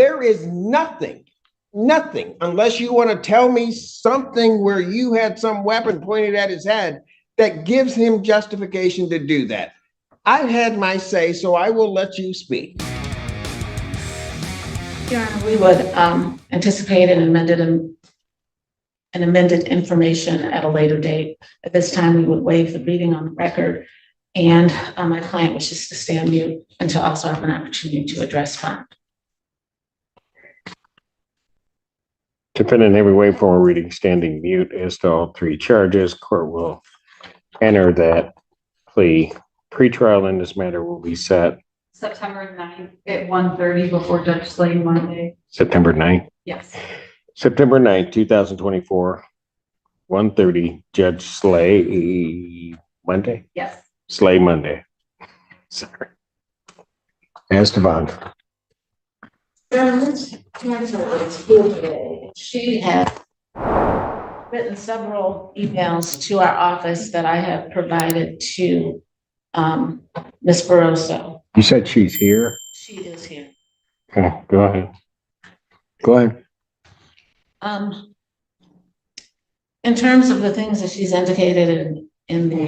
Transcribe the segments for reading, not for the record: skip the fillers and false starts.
There is nothing, unless you want to tell me something where you had some weapon pointed at his head that gives him justification to do that. I've had my say, so I will let you speak. Your Honor, we would anticipate an amended information at a later date. At this time, we would waive the reading on the record, and my client wishes to stay on mute and to also have an opportunity to address bond. Defendant, every way for reading standing mute as to all three charges. Court will enter that plea. Pretrial in this matter will be set September 9th at 1:30 before Judge Slay Monday. September 9th. Yes. September 9th, 2024, 1:30, Judge Slay Monday? Yes. Slay Monday. Sorry. As to bond. She had written several emails to our office that I have provided to Ms. Barroso. You said she's here? She is here. Okay, go ahead. Go ahead. In terms of the things that she's indicated in the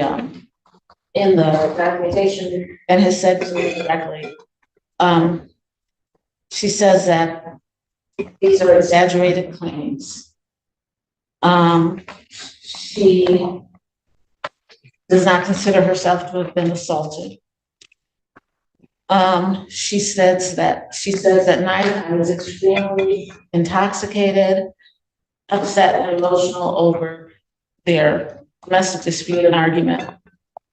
documentation and has said to me directly, she says that these are exaggerated claims. She does not consider herself to have been assaulted. She says that night I was extremely intoxicated, upset and emotional over their domestic dispute and argument,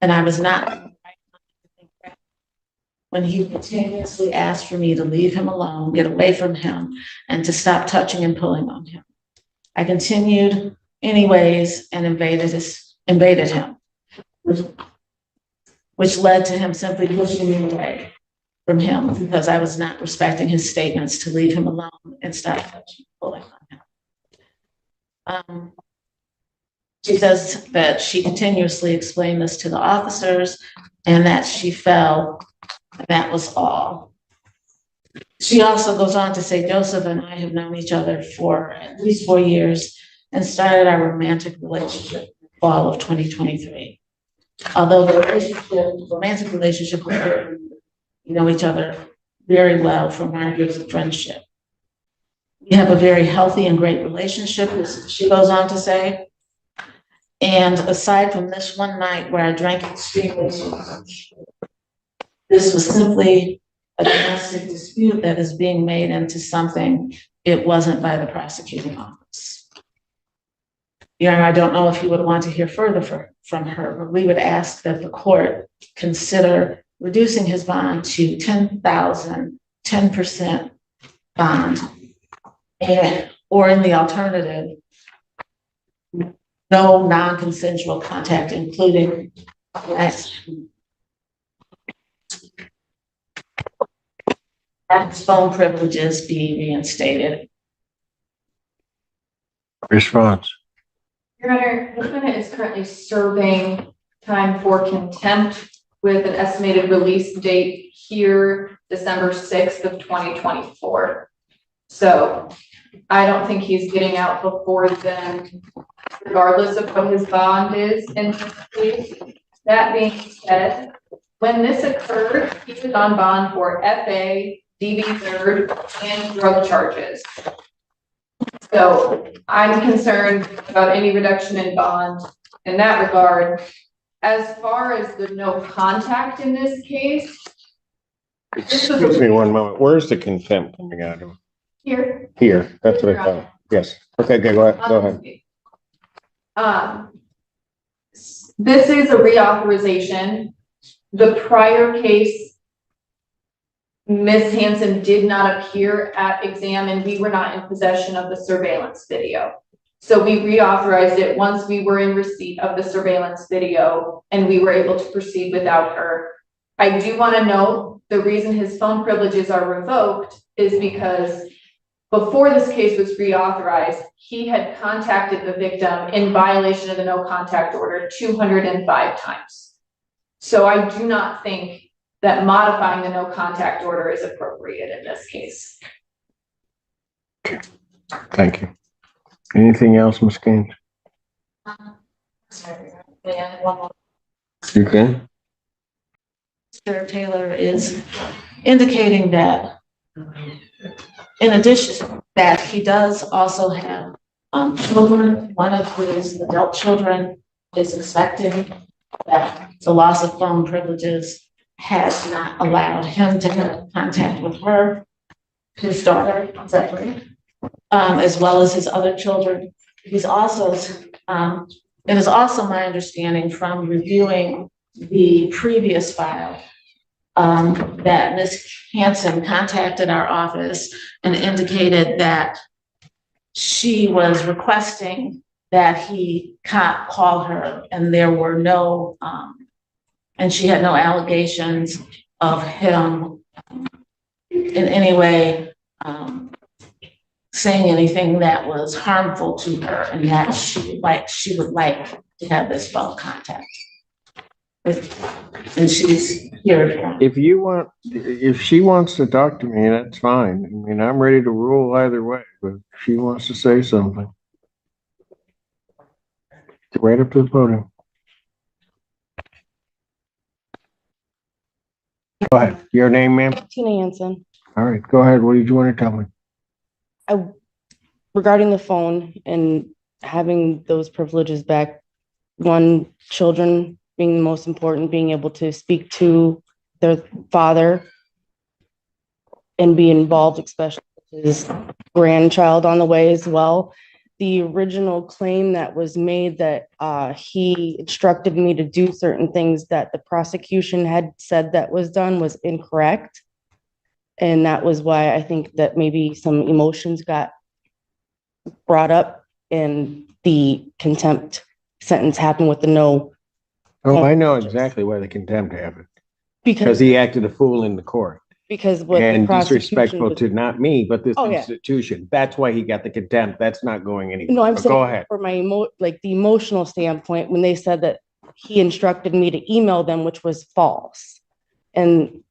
and I was not when he continuously asked for me to leave him alone, get away from him, and to stop touching and pulling on him. I continued anyways and invaded him, which led to him simply pushing me away from him because I was not respecting his statements to leave him alone and stop touching and pulling on him. She says that she continuously explained this to the officers and that she fell. That was all. She also goes on to say, Joseph and I have known each other for at least 4 years and started our romantic relationship in the fall of 2023. Although the romantic relationship, we know each other very well from our years of friendship. We have a very healthy and great relationship, as she goes on to say. And aside from this one night where I drank extremely much, this was simply a domestic dispute that is being made into something it wasn't by the prosecuting office. Your Honor, I don't know if you would want to hear further from her, but we would ask that the court consider reducing his bond to $10,000, 10% bond, or in the alternative, no non-consensual contact, including his phone privileges be reinstated. Response. Your Honor, the defendant is currently serving time for contempt with an estimated release date here, December 6th of 2024. So I don't think he's getting out before then, regardless of what his bond is in this case. That being said, when this occurred, he was on bond for FA, DB third, and drug charges. So I'm concerned about any reduction in bond in that regard. As far as the no contact in this case, Excuse me one moment. Where's the contempt coming out of? here. Here, that's what I thought. Yes. Okay, go ahead. Go ahead. This is a reauthorization. The prior case, Ms. Hansen did not appear at exam and we were not in possession of the surveillance video. So we reauthorized it once we were in receipt of the surveillance video and we were able to proceed without her. I do want to note the reason his phone privileges are revoked is because before this case was reauthorized, he had contacted the victim in violation of the no contact order 205 times. So I do not think that modifying the no contact order is appropriate in this case. Thank you. Anything else, Ms. Gaines? Sorry, yeah, one more. You can. Mr. Taylor is indicating that in addition to that, he does also have children. One of his adult children is expecting that the loss of phone privileges has not allowed him to have contact with her, his daughter, is that right? As well as his other children. He's also, it is also my understanding from reviewing the previous file that Ms. Hanson contacted our office and indicated that she was requesting that he call her, and there were no, and she had no allegations of him in any way saying anything that was harmful to her, and that she would like to have this phone contact. And she's here. If she wants to talk to me, that's fine. I mean, I'm ready to rule either way, but if she wants to say something. Right up to the podium. Go ahead. Your name, ma'am? Tina Hansen. All right, go ahead. What did you want to tell me? Regarding the phone and having those privileges back, one, children being the most important, being able to speak to their father and be involved, especially with his grandchild on the way as well. The original claim that was made that he instructed me to do certain things that the prosecution had said that was done was incorrect. And that was why I think that maybe some emotions got brought up and the contempt sentence happened with the no. Oh, I know exactly why the contempt happened. Because he acted a fool in the court. Because what and the prosecution disrespectful was, to not me, but this Oh, yeah. institution. That's why he got the contempt. That's not going anywhere. no, I'm But saying go ahead. for my the emotional standpoint, when they said that he instructed me to email them, which was false, and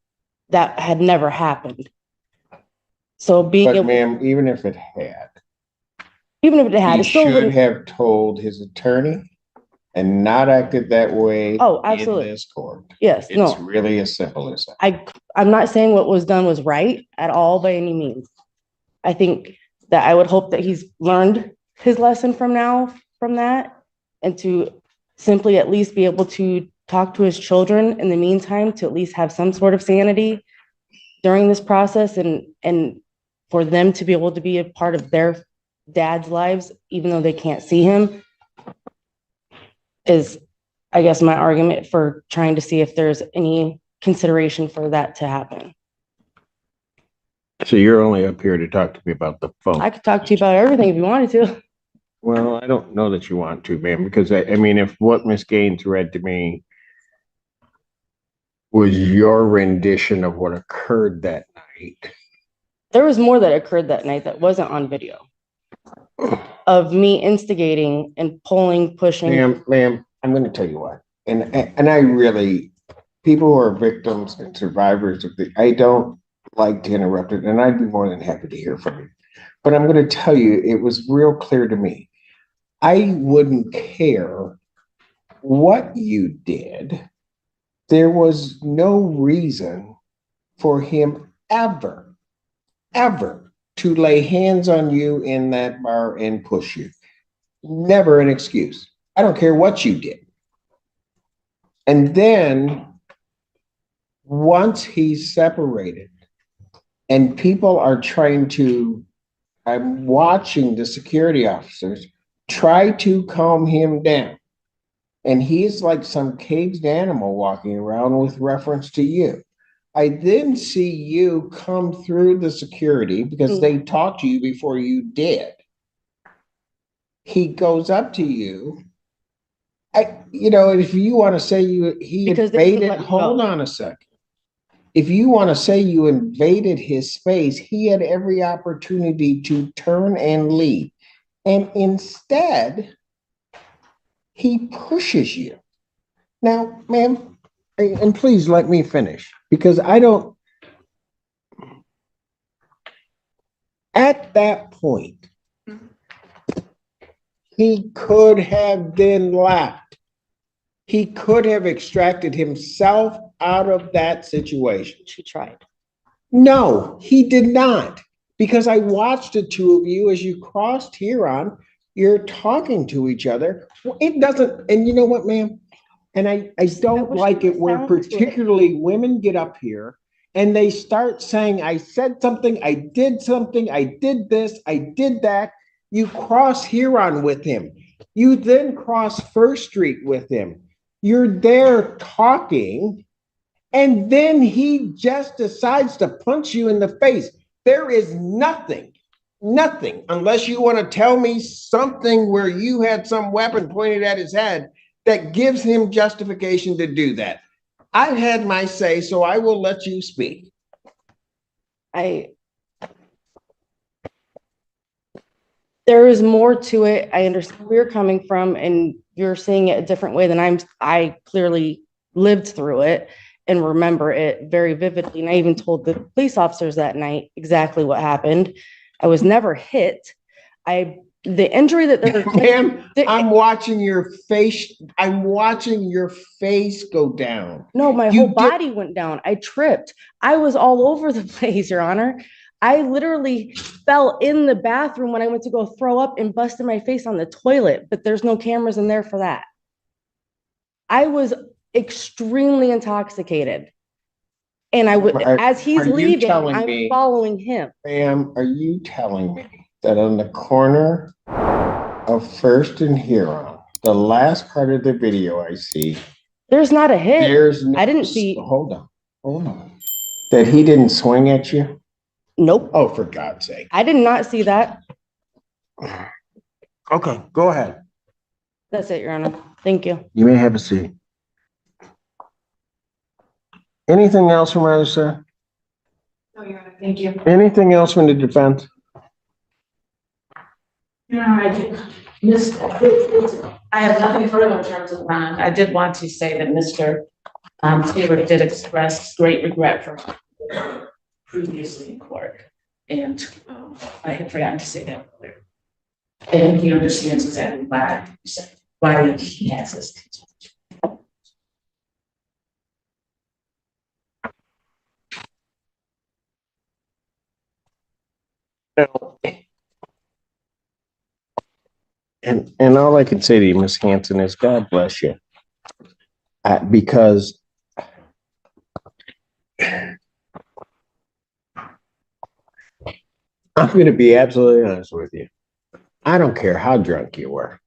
that had never happened. So being But able, ma'am, even if it had, even if it had, he it still should wouldn't. have told his attorney and not acted that way. Oh, absolutely. In this court. Yes, It's no, really as simple as that. I'm not saying what was done was right at all by any means. I think that I would hope that he's learned his lesson from that, and to simply at least be able to talk to his children in the meantime, to at least have some sort of sanity during this process, and for them to be able to be a part of their dad's lives, even though they can't see him, is, I guess, my argument for trying to see if there's any consideration for that to happen. So you're only up here to talk to me about the phone. I could talk to you about everything if you wanted to. Well, I don't know that you want to, ma'am, because I mean, if what Ms. Gaines read to me was your rendition of what occurred that night. There was more that occurred that night that wasn't on video of me instigating and pulling, pushing. Ma'am, I'm going to tell you what, and I really, people who are victims and survivors of I don't like to interrupt it, and I'd be more than happy to hear from you. But I'm going to tell you, it was real clear to me. I wouldn't care what you did. There was no reason for him ever to lay hands on you in that bar and push you. Never an excuse. I don't care what you did. And then once he's separated and people are trying to, I'm watching the security officers try to calm him down. And he's like some caged animal walking around with reference to you. I then see you come through the security because they talked to you before you did. He goes up to you. If you want to say he invaded, hold on a second. If you want to say you invaded his space, he had every opportunity to turn and leave. And instead, he pushes you. Now, ma'am, and please let me finish, because at that point, he could have then left. He could have extracted himself out of that situation. She tried. No, he did not. Because I watched the two of you as you crossed Huron, you're talking to each other. It doesn't, and you know what, ma'am? And I don't wish like there it was where sound to it. particularly women get up here and they start saying, I said something, I did something, I did this, I did that. You cross Huron with him. You then cross First Street with him. You're there talking, and then he just decides to punch you in the face. There is nothing, unless you want to tell me something where you had some weapon pointed at his head that gives him justification to do that. I've had my say, so I will let you speak. There is more to it. I understand where you're coming from, and you're seeing it a different way than I clearly lived through it and remember it very vividly. And I even told the police officers that night exactly what happened. I was never hit. The injury that they're Ma'am, I'm watching your face. I'm watching your face go down. No, my You whole did- body went down. I tripped. I was all over the place, Your Honor. I literally fell in the bathroom when I went to go throw up and busted my face on the toilet, but there's no cameras in there for that. I was extremely intoxicated. And as he's leaving, I'm following him. Ma'am, are you telling me that on the corner of First and Huron, the last part of the video I see, There's not a hit. I didn't see. Hold on. That he didn't swing at you? Nope. Oh, for God's sake. I did not see that. Okay, go ahead. That's it, Your Honor. Thank you. You may have a seat. Anything else from either side? No, Your Honor, thank you. Anything else from the defense? No, I have nothing further in terms of bond. I did want to say that Mr. Taylor did express great regret for previously in court. And I had forgotten to say that earlier. And he understands exactly why he has this. And all I can say to you, Ms. Hanson, is God bless you. Because I'm going to be absolutely honest with you. I don't care how drunk you were.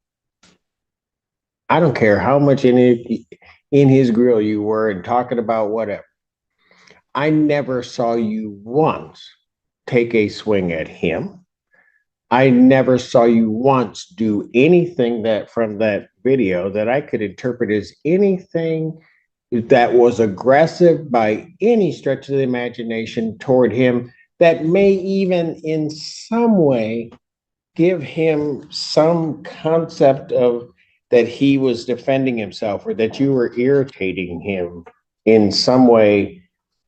I don't care how much in his grill you were and talking about whatever. I never saw you once take a swing at him. I never saw you once do anything that from that video that I could interpret as anything that was aggressive by any stretch of the imagination toward him that may even in some way give him some concept of that he was defending himself or that you were irritating him in some way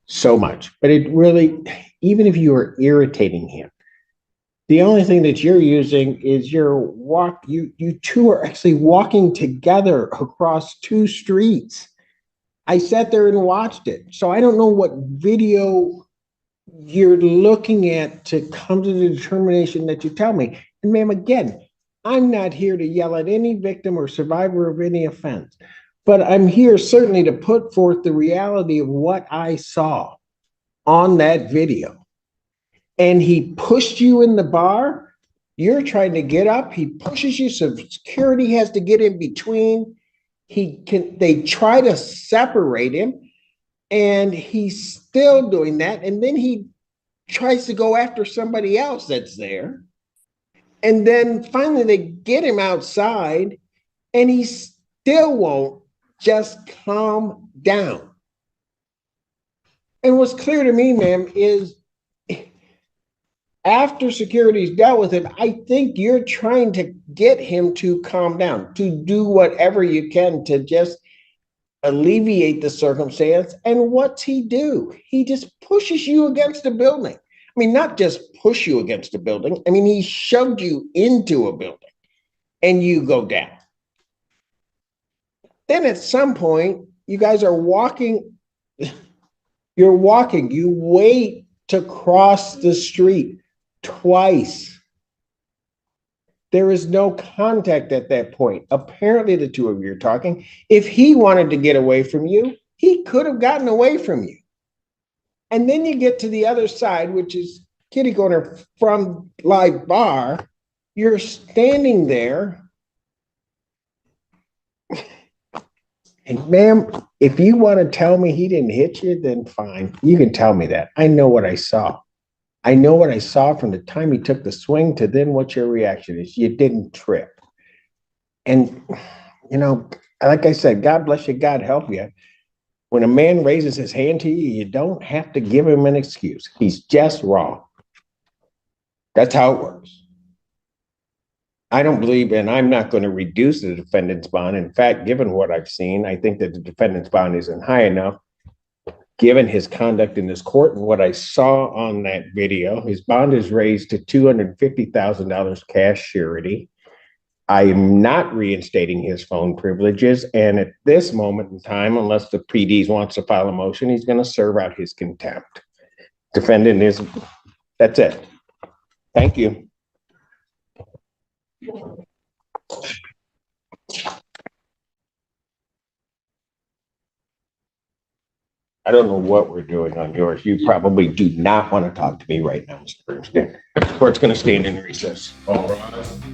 so much. But it really, even if you were irritating him, the only thing that you're using is you two are actually walking together across two streets. I sat there and watched it. So I don't know what video you're looking at to come to the determination that you tell me. And ma'am, again, I'm not here to yell at any victim or survivor of any offense, but I'm here certainly to put forth the reality of what I saw on that video. And he pushed you in the bar. You're trying to get up. He pushes you. So security has to get in between. They try to separate him and he's still doing that. And then he tries to go after somebody else that's there. And then finally they get him outside and he still won't just calm down. And what's clear to me, ma'am, is after security's dealt with it, I think you're trying to get him to calm down, to do whatever you can to just alleviate the circumstance. And what's he do? He just pushes you against a building. I mean, not just push you against a building. I mean, he shoved you into a building. and you go down. Then at some point, you guys are walking, you wait to cross the street twice. There is no contact at that point. Apparently, the two of you are talking. If he wanted to get away from you, he could have gotten away from you. And then you get to the other side, which is kitty corner from live bar. You're standing there. And ma'am, if you want to tell me he didn't hit you, then fine. You can tell me that. I know what I saw. I know what I saw from the time he took the swing to then what your reaction is. You didn't trip. And, you know, like I said, God bless you, God help you. When a man raises his hand to you, you don't have to give him an excuse. He's just wrong. That's how it works. I don't believe, and I'm not going to reduce the defendant's bond. In fact, given what I've seen, I think that the defendant's bond isn't high enough. Given his conduct in this court and what I saw on that video, his bond is raised to $250,000 cash surety. I am not reinstating his phone privileges. And at this moment in time, unless the PD wants to file a motion, he's going to serve out his contempt. Defendant is, that's it. Thank you. I don't know what we're doing on yours. You probably do not want to talk to me right now, Mr. Bernstein. The court's going to stand in recess. All right.